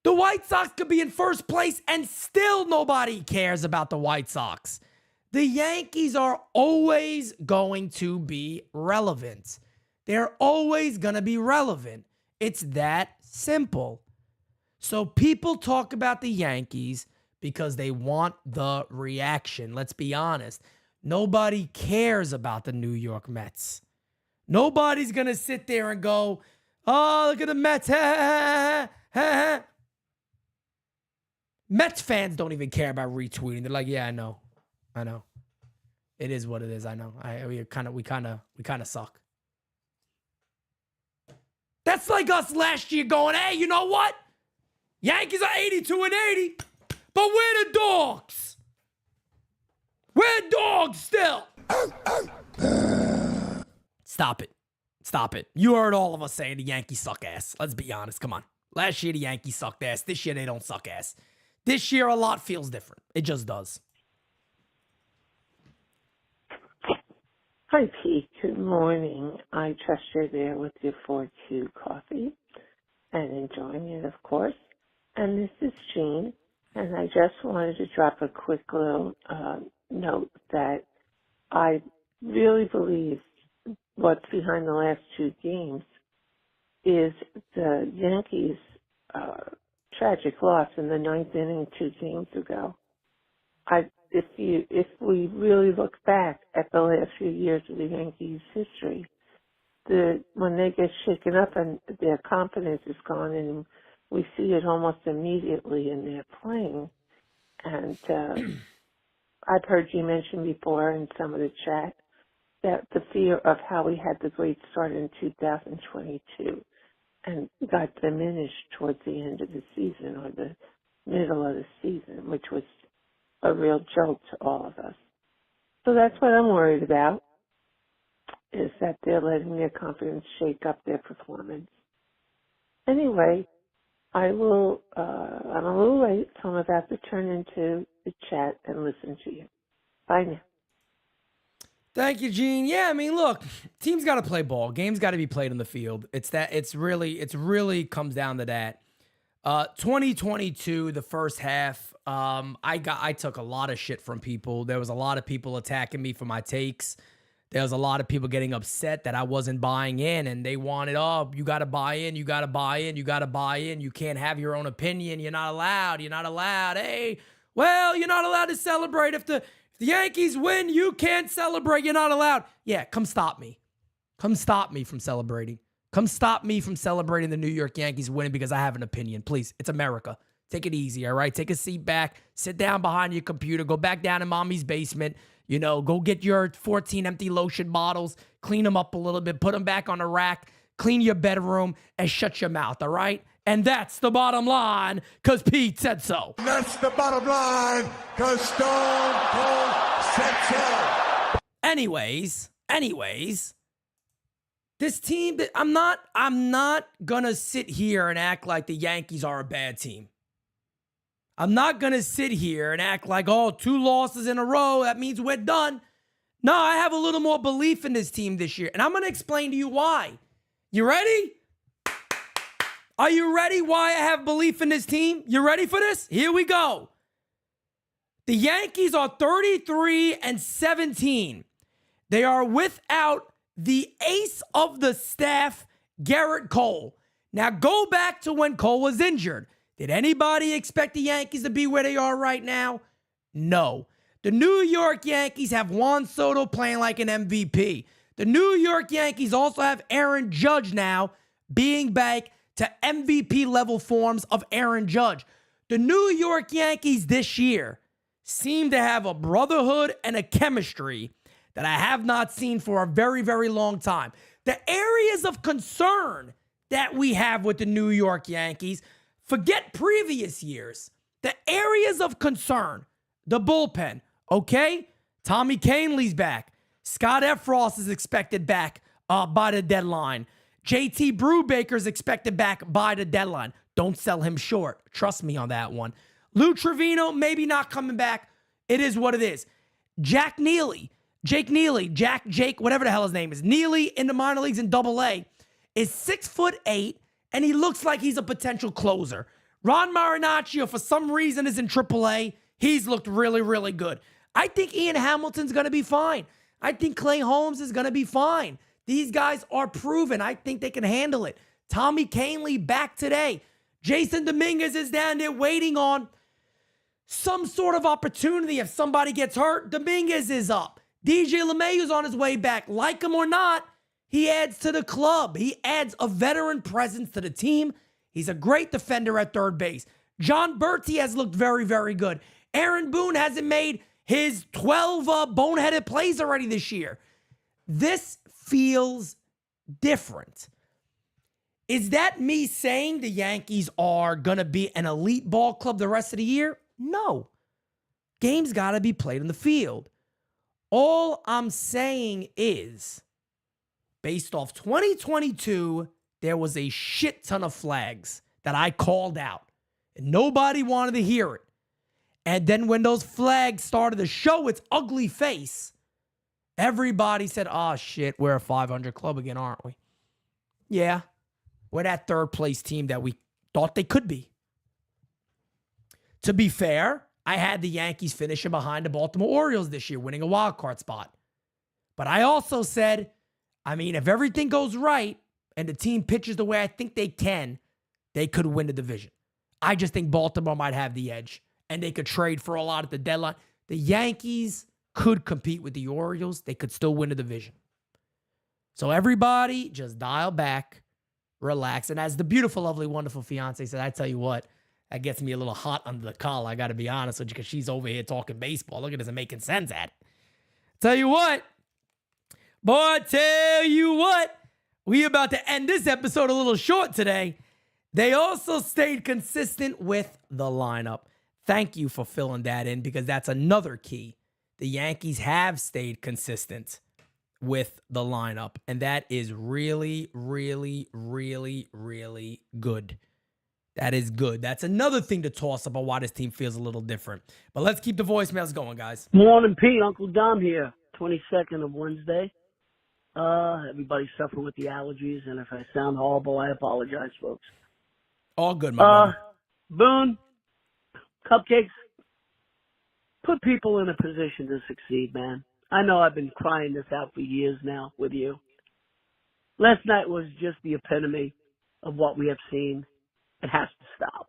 The White Sox could be in first place and still nobody cares about the White Sox. The Yankees are always going to be relevant. They're always going to be relevant. It's that simple. So people talk about the Yankees because they want the reaction. Let's be honest. Nobody cares about the New York Mets. Nobody's going to sit there and go, oh, look at the Mets. Mets fans don't even care about retweeting. They're like, yeah, I know. It is what it is. I know. We kind of suck. That's like us last year going, hey, you know what? Yankees are 82-80, but we're the dogs. We're dogs still. Stop it. You heard all of us saying the Yankees suck ass. Let's be honest. Come on. Last year, the Yankees sucked ass. This year, they don't suck ass. This year, a lot feels different. It just does. Hi, Pete. Good morning. I trust you're there with your 4-2 coffee and enjoying it, of course. And this is Jean, and I just wanted to drop a quick little note that I really believe what's behind the last 2 games is the Yankees' tragic loss in the 9th inning 2 games ago. If we really look back at the last few years of the Yankees' history, when they get shaken up and their confidence is gone, and we see it almost immediately in their playing. And I've heard you mention before in some of the chat that the fear of how we had the great start in 2022 and got diminished towards the end of the season or the middle of the season, which was a real jolt to all of us. So that's what I'm worried about, is that they're letting their confidence shake up their performance. Anyway, I'm a little late, so I'm about to turn into the chat and listen to you. Bye now. Thank you, Gene. Yeah, I mean, look, teams got to play ball. Games got to be played on the field. It's really comes down to that. 2022, the first half, I took a lot of shit from people. There was a lot of people attacking me for my takes. There was a lot of people getting upset that I wasn't buying in, and they wanted, oh, you got to buy in, you got to buy in, you got to buy in. You can't have your own opinion. You're not allowed. Hey, well, you're not allowed to celebrate. If the Yankees win, you can't celebrate. You're not allowed. Yeah, come stop me. Come stop me from celebrating. Come stop me from celebrating the New York Yankees winning because I have an opinion. Please, it's America. Take it easy, all right? Take a seat back. Sit down behind your computer. Go back down in mommy's basement. Go get your 14 empty lotion bottles. Clean them up a little bit. Put them back on the rack. Clean your bedroom and shut your mouth, all right? And that's the bottom line because Pete said so. That's the bottom line because Stone Cold said so. Anyways, this team, I'm not gonna sit here and act like the Yankees are a bad team. I'm not gonna sit here and act like, 2 losses in a row, that means we're done. No, I have a little more belief in this team this year, and I'm gonna explain to you why. You ready? Are you ready why I have belief in this team? You ready for this? Here we go. The Yankees are 33-17. They are without the ace of the staff, Garrett Cole. Now go back to when Cole was injured. Did anybody expect the Yankees to be where they are right now? No. The New York Yankees have Juan Soto playing like an MVP. The New York Yankees also have Aaron Judge now being back to MVP level forms of Aaron Judge. The New York Yankees this year seem to have a brotherhood and a chemistry that I have not seen for a very, very long time. The areas of concern that we have with the New York Yankees, forget previous years. The areas of concern, the bullpen, okay? Tommy Kahnle's back. Scott Efros is expected back by the deadline. JT Brubaker's expected back by the deadline. Don't sell him short. Trust me on that one. Lou Trevino, maybe not coming back. It is what it is. Jake Neely, whatever the hell his name is. Neely in the minor leagues in AA is 6'8", and he looks like he's a potential closer. Ron Marinaccio, for some reason, is in AAA. He's looked really, really good. I think Ian Hamilton's going to be fine. I think Clay Holmes is going to be fine. These guys are proven. I think they can handle it. Tommy Kahnle back today. Jason Dominguez is down there waiting on some sort of opportunity. If somebody gets hurt, Dominguez is up. DJ LeMahieu's on his way back. Like him or not, he adds to the club. He adds a veteran presence to the team. He's a great defender at third base. John Berti has looked very, very good. Aaron Boone hasn't made his 12 boneheaded plays already this year. This feels different. Is that me saying the Yankees are going to be an elite ball club the rest of the year? No. Games got to be played in the field. All I'm saying is, based off 2022, there was a shit ton of flags that I called out. And nobody wanted to hear it. And then when those flags started to show its ugly face, everybody said, oh shit, we're a 500 club again, aren't we? Yeah. We're that third place team that we thought they could be. To be fair, I had the Yankees finishing behind the Baltimore Orioles this year, winning a wild card spot. But I also said, if everything goes right and the team pitches the way I think they can, they could win the division. I just think Baltimore might have the edge, and they could trade for a lot at the deadline. The Yankees could compete with the Orioles. They could still win the division. So everybody just dial back, relax. And as the beautiful, lovely, wonderful fiance said, I tell you what, that gets me a little hot under the collar. I got to be honest with you, because she's over here talking baseball. Look at this and making sense at it. Tell you what, we about to end this episode a little short today. They also stayed consistent with the lineup. Thank you for filling that in, because that's another key. The Yankees have stayed consistent with the lineup, and that is really, really, really, really good. That is good. That's another thing to toss about why this team feels a little different. But let's keep the voicemails going, guys. Morning, Pete. Uncle Dom here. 22nd of Wednesday. Everybody's suffering with the allergies, and if I sound horrible, I apologize, folks. All good, my brother. Boone, Cupcakes, put people in a position to succeed, man. I know I've been crying this out for years now with you. Last night was just the epitome of what we have seen. It has to stop.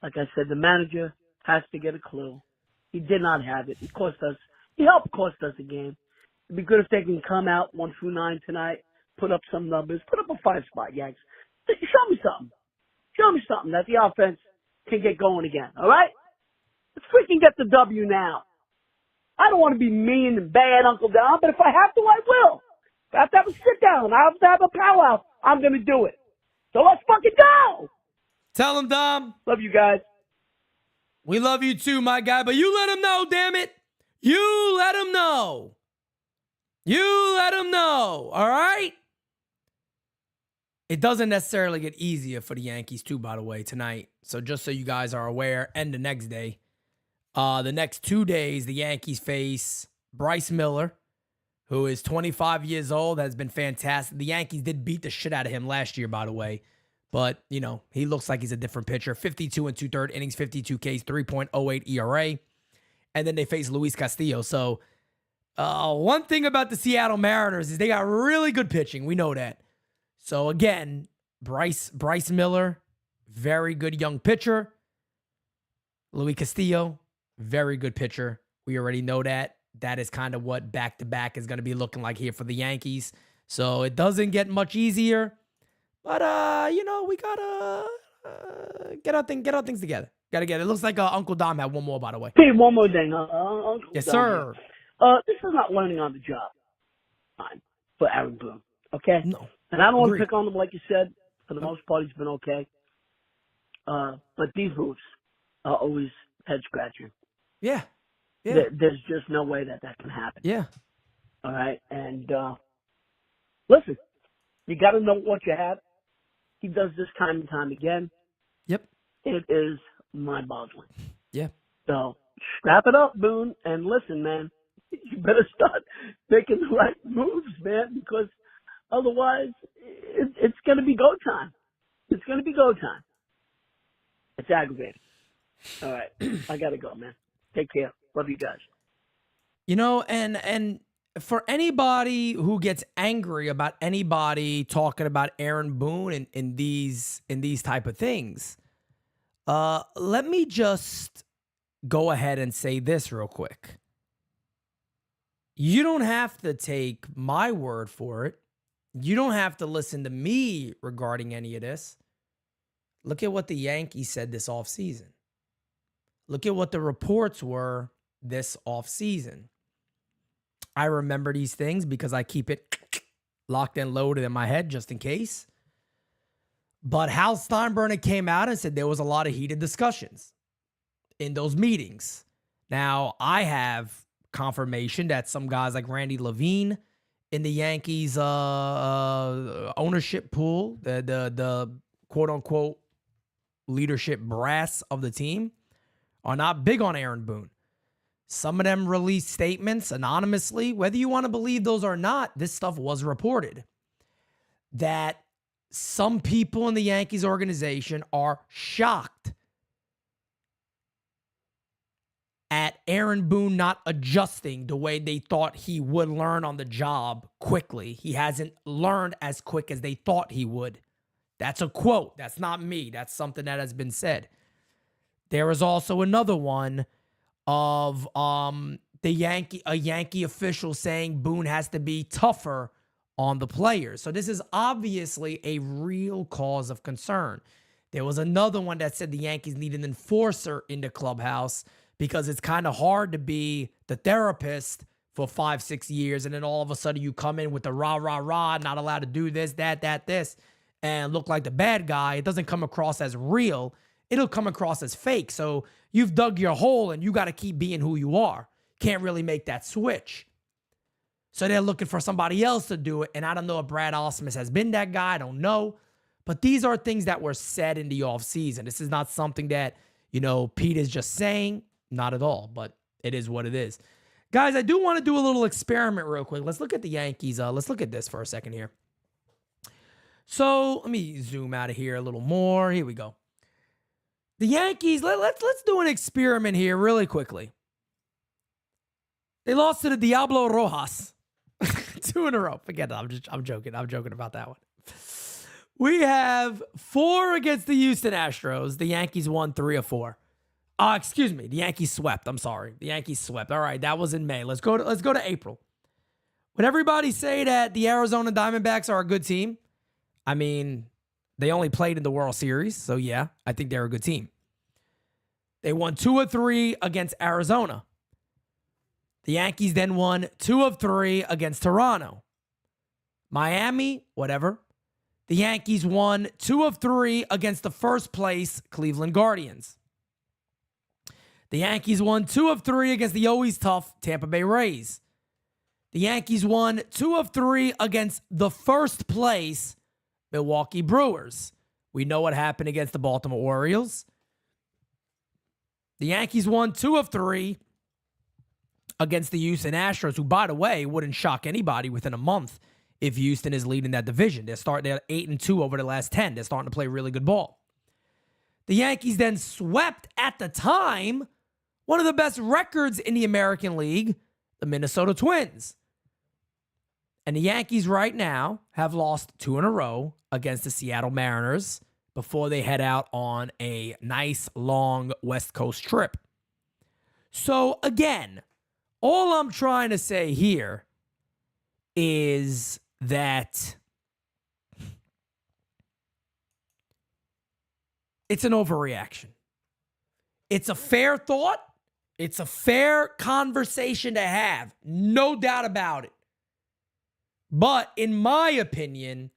Like I said, the manager has to get a clue. He did not have it. He helped cost us a game. It'd be good if they can come out 1 through 9 tonight, put up some numbers, put up a 5-spot, Yanks. Show me something. Show me something that the offense can get going again, all right? Let's freaking get the W now. I don't want to be mean and bad, Uncle Don, but if I have to, I will. If I have to have a sit-down, I have to have a powwow, I'm going to do it. So let's fucking go! Tell him, Dom. Love you guys. We love you too, my guy, but you let him know, damn it. You let him know. You let him know, all right? It doesn't necessarily get easier for the Yankees too, by the way, tonight. So just so you guys are aware, and the next day. The next 2 days, the Yankees face Bryce Miller, who is 25 years old, has been fantastic. The Yankees did beat the shit out of him last year, by the way. But, he looks like he's a different pitcher. 52 and 2/3 innings, 52 Ks, 3.08 ERA. And then they face Luis Castillo. So, one thing about the Seattle Mariners is they got really good pitching. We know that. So, again, Bryce Miller, very good young pitcher. Luis Castillo, very good pitcher. We already know that. That is kind of what back-to-back is going to be looking like here for the Yankees. So it doesn't get much easier. But, we got to get our things together. Got to get it. It looks like Uncle Dom had one more, by the way. Hey, one more thing. Uncle yes, Dom sir. Here. This is not learning on the job time for Aaron Boone, okay? No. And I don't want to pick on him, like you said. For the most part, he's been okay. But these moves are always head-scratching. Yeah. Yeah. There's just no way that can happen. Yeah. All right. And listen, you got to know what you have. He does this time and time again. Yep. It is mind-boggling. Yeah. So strap it up, Boone, and listen, man. You better start making the right moves, man, because otherwise it's going to be go time. It's going to be go time. It's aggravating. All right. I got to go, man. Take care. Love you guys. You know, and for anybody who gets angry about anybody talking about Aaron Boone in these type of things, let me just go ahead and say this real quick. You don't have to take my word for it. You don't have to listen to me regarding any of this. Look at what the Yankees said this offseason. Look at what the reports were this offseason. I remember these things because I keep it locked and loaded in my head just in case. But Hal Steinbrenner came out and said there was a lot of heated discussions in those meetings. Now, I have confirmation that some guys like Randy Levine in the Yankees ownership pool, the quote-unquote leadership brass of the team, are not big on Aaron Boone. Some of them released statements anonymously. Whether you want to believe those or not, this stuff was reported. That some people in the Yankees organization are shocked at Aaron Boone not adjusting the way they thought he would learn on the job quickly. He hasn't learned as quick as they thought he would. That's a quote. That's not me. That's something that has been said. There is also another one of a Yankee official saying Boone has to be tougher on the players. So this is obviously a real cause of concern. There was another one that said the Yankees need an enforcer in the clubhouse because it's kind of hard to be the therapist for 5-6 years and then all of a sudden you come in with the rah, not allowed to do this, this, and look like the bad guy. It doesn't come across as real. It'll come across as fake. So you've dug your hole and you got to keep being who you are. Can't really make that switch. So they're looking for somebody else to do it. And I don't know if Brad Ausmus has been that guy. I don't know. But these are things that were said in the offseason. This is not something that, Pete is just saying. Not at all. But it is what it is. Guys, I do want to do a little experiment real quick. Let's look at the Yankees. Let's look at this for a second here. So let me zoom out of here a little more. Here we go. The Yankees, let's do an experiment here really quickly. They lost to the Diablo Rojas 2 in a row. Forget it. I'm joking. I'm joking about that one. We have 4 against the Houston Astros. The Yankees won 3 of 4. Excuse me. The Yankees swept. I'm sorry. The Yankees swept. All right, that was in May. Let's go to April. Would everybody say that the Arizona Diamondbacks are a good team? I mean, they only played in the World Series, so yeah, I think they're a good team. They won 2 of 3 against Arizona. The Yankees then won 2 of 3 against Toronto. Miami, whatever. The Yankees won 2 of 3 against the first place Cleveland Guardians. The Yankees won 2 of 3 against the always tough Tampa Bay Rays. The Yankees won 2 of 3 against the first place Milwaukee Brewers. We know what happened against the Baltimore Orioles. The Yankees won 2 of 3 against the Houston Astros, who, by the way, wouldn't shock anybody within a month if Houston is leading that division. They're 8-2 over the last 10. They're starting to play really good ball. The Yankees then swept, at the time, one of the best records in the American League, the Minnesota Twins. And the Yankees right now have lost 2 in a row against the Seattle Mariners before they head out on a nice, long West Coast trip. So, again, all I'm trying to say here is that it's an overreaction. It's a fair thought. It's a fair conversation to have. No doubt about it. But in my opinion,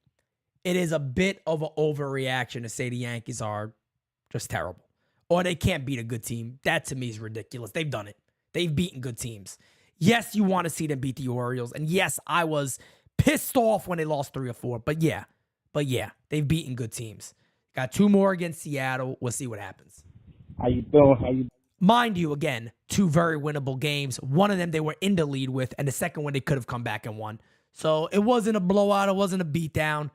it is a bit of an overreaction to say the Yankees are just terrible or they can't beat a good team. That to me is ridiculous. They've done it. They've beaten good teams. Yes, you want to see them beat the Orioles. And yes, I was pissed off when they lost 3 or 4. But yeah, they've beaten good teams. Got 2 more against Seattle. We'll see what happens. How you doing? Mind you, again, 2 very winnable games. One of them they were in the lead with, and the second one they could have come back and won. So it wasn't a blowout. It wasn't a beatdown.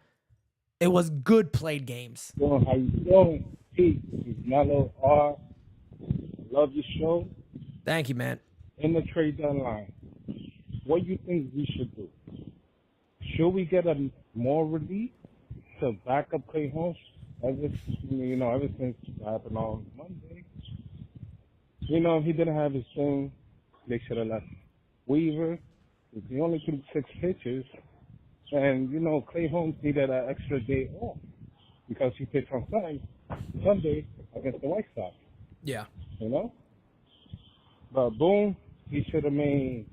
It was good played games. How you doing? Pete, this is Mello R. Love your show. Thank you, man. In the trade deadline, what do you think we should do? Should we get a more relief to back up Clay Holmes? Ever since it happened on Monday. If he didn't have his swing, they should have left Weaver. He only threw 6 pitches. And, Clay Holmes needed an extra day off because he pitched on Sunday against the White Sox. Yeah. But Boone, he should have made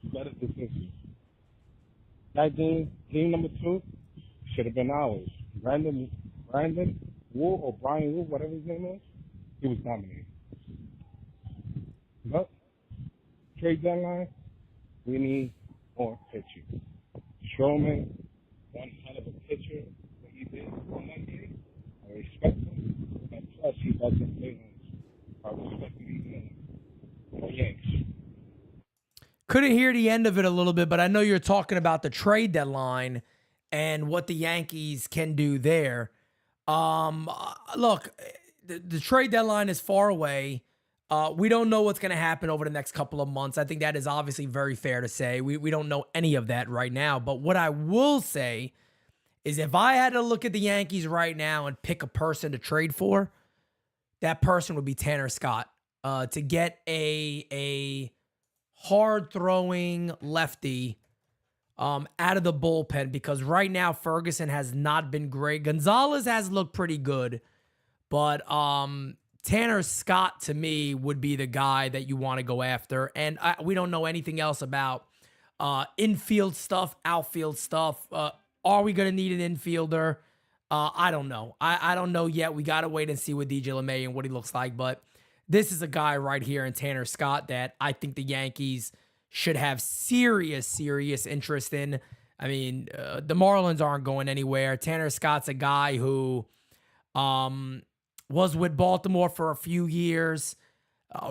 better decisions. That game number 2, should have been ours. Brandon Wu or Brian Wu, whatever his name is, he was dominating. But trade deadline, we need more pitching. Stroman, one hell of a pitcher, what he did on Monday. I respect him, and plus he doesn't play him. I respect him for Yanks. Couldn't hear the end of it a little bit, but I know you're talking about the trade deadline and what the Yankees can do there. Look, the trade deadline is far away. We don't know what's going to happen over the next couple of months. I think that is obviously very fair to say. We don't know any of that right now. But what I will say is if I had to look at the Yankees right now and pick a person to trade for, that person would be Tanner Scott. To get a hard-throwing lefty out of the bullpen, because right now Ferguson has not been great. Gonzalez has looked pretty good, but Tanner Scott, to me, would be the guy that you want to go after. And we don't know anything else about infield stuff, outfield stuff. Are we going to need an infielder? I don't know. I don't know yet. We got to wait and see with DJ LeMay and what he looks like. But this is a guy right here in Tanner Scott that I think the Yankees should have serious interest in. I mean, the Marlins aren't going anywhere. Tanner Scott's a guy who was with Baltimore for a few years,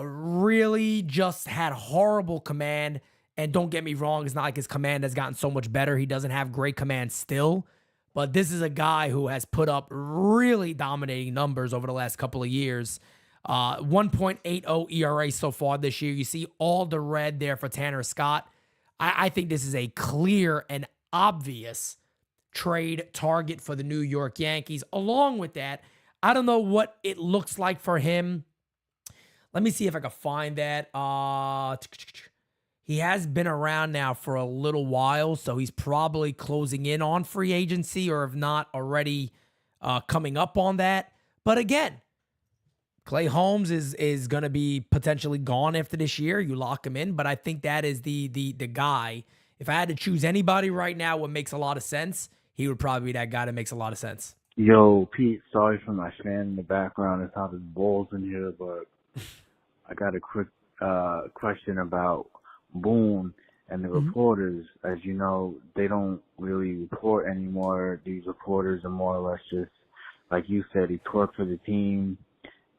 really just had horrible command. And don't get me wrong, it's not like his command has gotten so much better. He doesn't have great command still. But this is a guy who has put up really dominating numbers over the last couple of years. 1.80 ERA so far this year. You see all the red there for Tanner Scott. I think this is a clear and obvious trade target for the New York Yankees. Along with that, I don't know what it looks like for him. Let me see if I can find that. He has been around now for a little while, so he's probably closing in on free agency, or if not already coming up on that. But again, Clay Holmes is going to be potentially gone after this year. You lock him in, but I think that is the guy. If I had to choose anybody right now what makes a lot of sense, he would probably be that guy that makes a lot of sense. Yo, Pete, sorry for my fan in the background. It's how there's balls in here, but I got a quick question about Boone and the reporters. As you know, they don't really report anymore. These reporters are more or less just, like you said, he twerked for the team.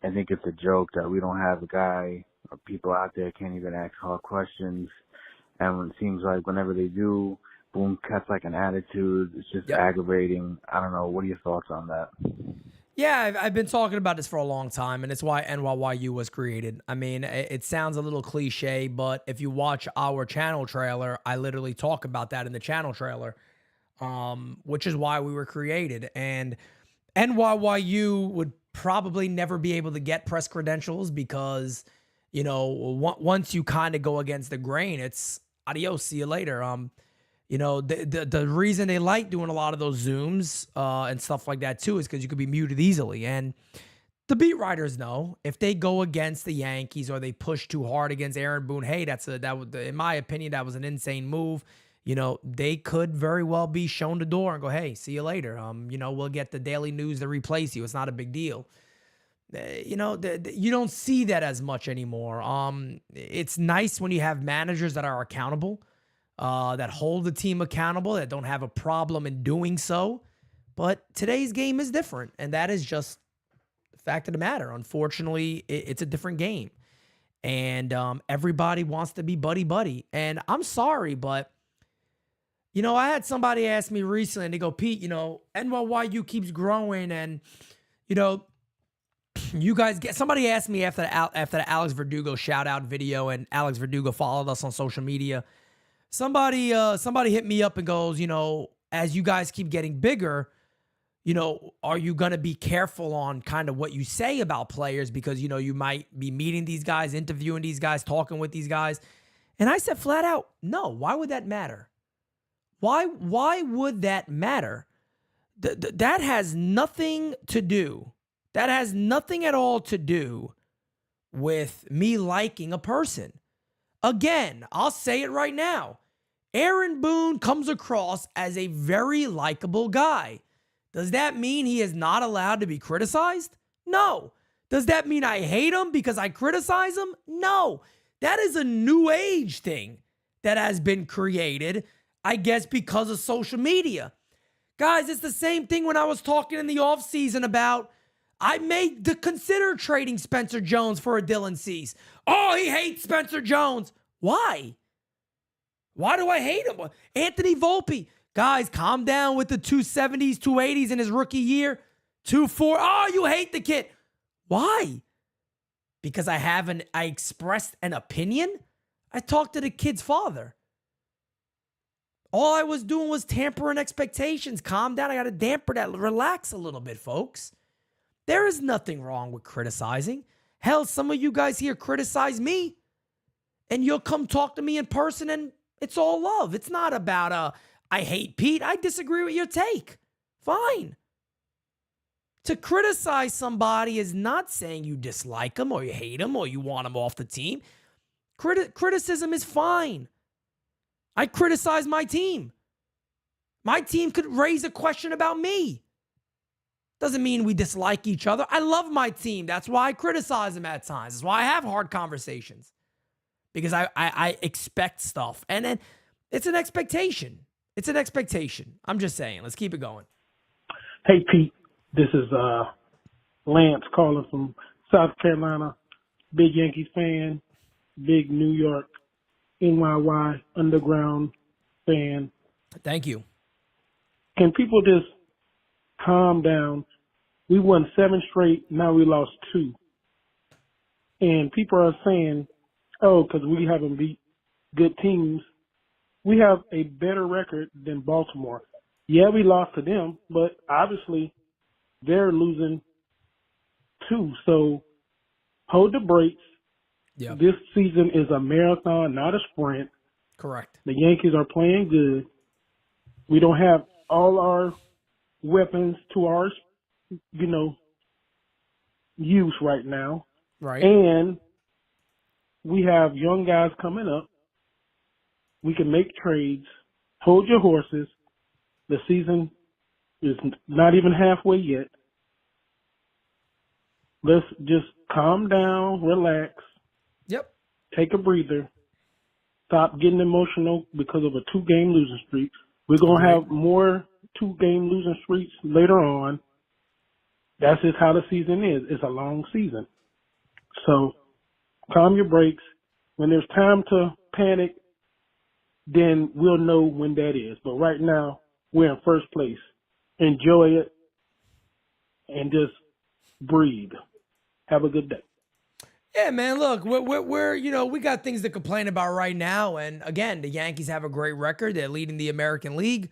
I think it's a joke that we don't have a guy or people out there can't even ask hard questions. And it seems like whenever they do, Boone cuts like an attitude. It's just aggravating. I don't know. What are your thoughts on that? Yeah, I've been talking about this for a long time, and it's why NYYU was created. I mean, it sounds a little cliche, but if you watch our channel trailer, I literally talk about that in the channel trailer, which is why we were created. And NYYU would probably never be able to get press credentials because, once you kind of go against the grain, it's adios, see you later. The reason they like doing a lot of those Zooms and stuff like that too is because you could be muted easily. And the beat writers know if they go against the Yankees or they push too hard against Aaron Boone, hey, in my opinion, that was an insane move. They could very well be shown the door and go, hey, see you later. We'll get the Daily News to replace you. It's not a big deal. You don't see that as much anymore. It's nice when you have managers that are accountable, that hold the team accountable, that don't have a problem in doing so. But today's game is different, and that is just the fact of the matter. Unfortunately, it's a different game, and everybody wants to be buddy-buddy. And I'm sorry, but I had somebody ask me recently, and they go, Pete, NYU keeps growing, and you guys somebody asked me after the Alex Verdugo shout out video, and Alex Verdugo followed us on social media. Somebody hit me up and goes, as you guys keep getting bigger, are you going to be careful on kind of what you say about players? Because, you might be meeting these guys, interviewing these guys, talking with these guys. And I said flat out, no, why would that matter? Why would that matter? That has nothing to do. That has nothing at all to do with me liking a person. Again, I'll say it right now. Aaron Boone comes across as a very likable guy. Does that mean he is not allowed to be criticized? No. Does that mean I hate him because I criticize him? No. That is a new age thing that has been created, I guess, because of social media. Guys, it's the same thing when I was talking in the offseason about I may consider trading Spencer Jones for a Dylan Cease. Oh, he hates Spencer Jones. Why? Why do I hate him? Anthony Volpe. Guys, calm down with the 270s, 280s in his rookie year. 2.4. Oh, you hate the kid. Why? Because I expressed an opinion? I talked to the kid's father. All I was doing was tampering expectations. Calm down. I got to damper that. Relax a little bit, folks. There is nothing wrong with criticizing. Hell, some of you guys here criticize me, and you'll come talk to me in person, and it's all love. It's not about I hate Pete. I disagree with your take. Fine. To criticize somebody is not saying you dislike them or you hate them or you want them off the team. Criticism is fine. I criticize my team. My team could raise a question about me. Doesn't mean we dislike each other. I love my team. That's why I criticize them at times. That's why I have hard conversations. Because I expect stuff. And then it's an expectation. It's an expectation. I'm just saying. Let's keep it going. Hey, Pete. This is Lance calling from South Carolina. Big Yankees fan. Big New York NYY underground fan. Thank you. Can people just calm down? We won 7 straight. Now we lost 2. And people are saying, oh, because we haven't beat good teams. We have a better record than Baltimore. Yeah, we lost to them, but obviously they're losing too. So hold the brakes. Yep. This season is a marathon, not a sprint. Correct. The Yankees are playing good. We don't have all our weapons to our, use right now. Right. And we have young guys coming up. We can make trades. Hold your horses. The season is not even halfway yet. Let's just calm down, relax. Yep. Take a breather. Stop getting emotional because of a 2-game losing streak. We're going to have more 2-game losing streaks later on. That's just how the season is. It's a long season. So calm your brakes. When there's time to panic, then we'll know when that is. But right now, we're in first place. Enjoy it and just breathe. Have a good day. Yeah, man, look, we're we got things to complain about right now. And again, the Yankees have a great record. They're leading the American League.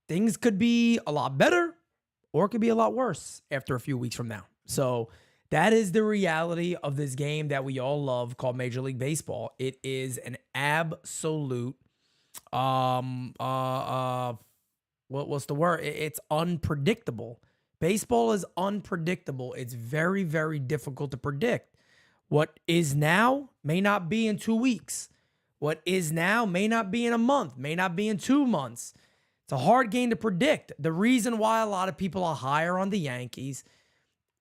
Things could be a lot better or it could be a lot worse after a few weeks from now. So that is the reality of this game that we all love called Major League Baseball. It is an absolute, what's the word? It's unpredictable. Baseball is unpredictable. It's very, very difficult to predict. What is now may not be in 2 weeks. What is now may not be in a month, may not be in 2 months. It's a hard game to predict. The reason why a lot of people are higher on the Yankees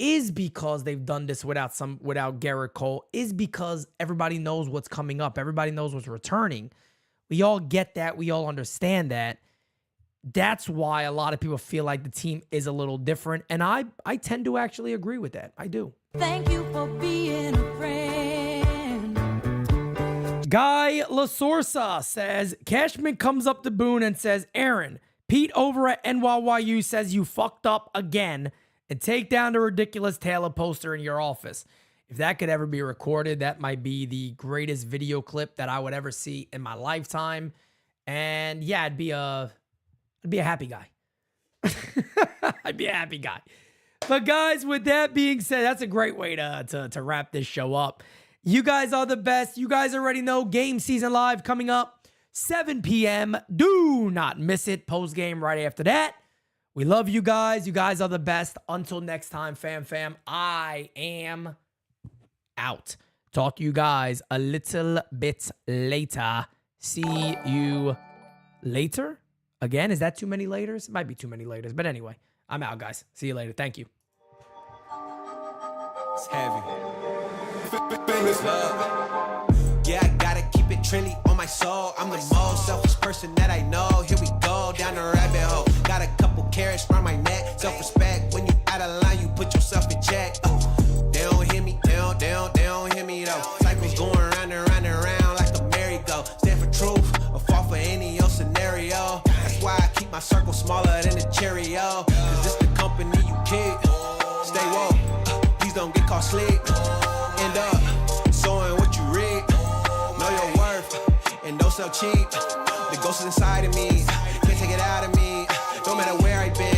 is because they've done this without Garrett Cole, is because everybody knows what's coming up. Everybody knows what's returning. We all get that. We all understand that. That's why a lot of people feel like the team is a little different. And I tend to actually agree with that. I do. Thank you for being a friend. Guy LaSorsa says, Cashman comes up to Boone and says, Aaron, Pete over at NYYU says you fucked up again, and take down the ridiculous Taylor poster in your office. If that could ever be recorded, that might be the greatest video clip that I would ever see in my lifetime. And yeah, I'd be a happy guy. I'd be a happy guy. But guys, with that being said, that's a great way to wrap this show up. You guys are the best. You guys already know Game Season Live coming up 7 p.m. Do not miss it. Post game right after that. We love you guys. You guys are the best. Until next time, fam, I am out. Talk to you guys a little bit later. See you later. Again, is that too many laters? It might be too many laters. But anyway, I'm out, guys. See you later. Thank you. It's heavy. Famous love. Yeah, I gotta keep it trendy on my soul. I'm the most selfish person that I know. Here we go, down the rabbit hole. Got a couple carrots around my neck. Self-respect, when you out of line, you put yourself in check. They don't hear me, they don't hear me though. Cycles going round and round like a merry-go. Stand for truth, or fall for any old scenario. That's why I keep my circle smaller than a Cheerio. Cause it's the company you keep. Stay woke, please don't get caught sleep. End up sowing what you reap. Know your worth, and don't sell cheap. The ghost is inside of me, can't take it out of me. No matter where I've been.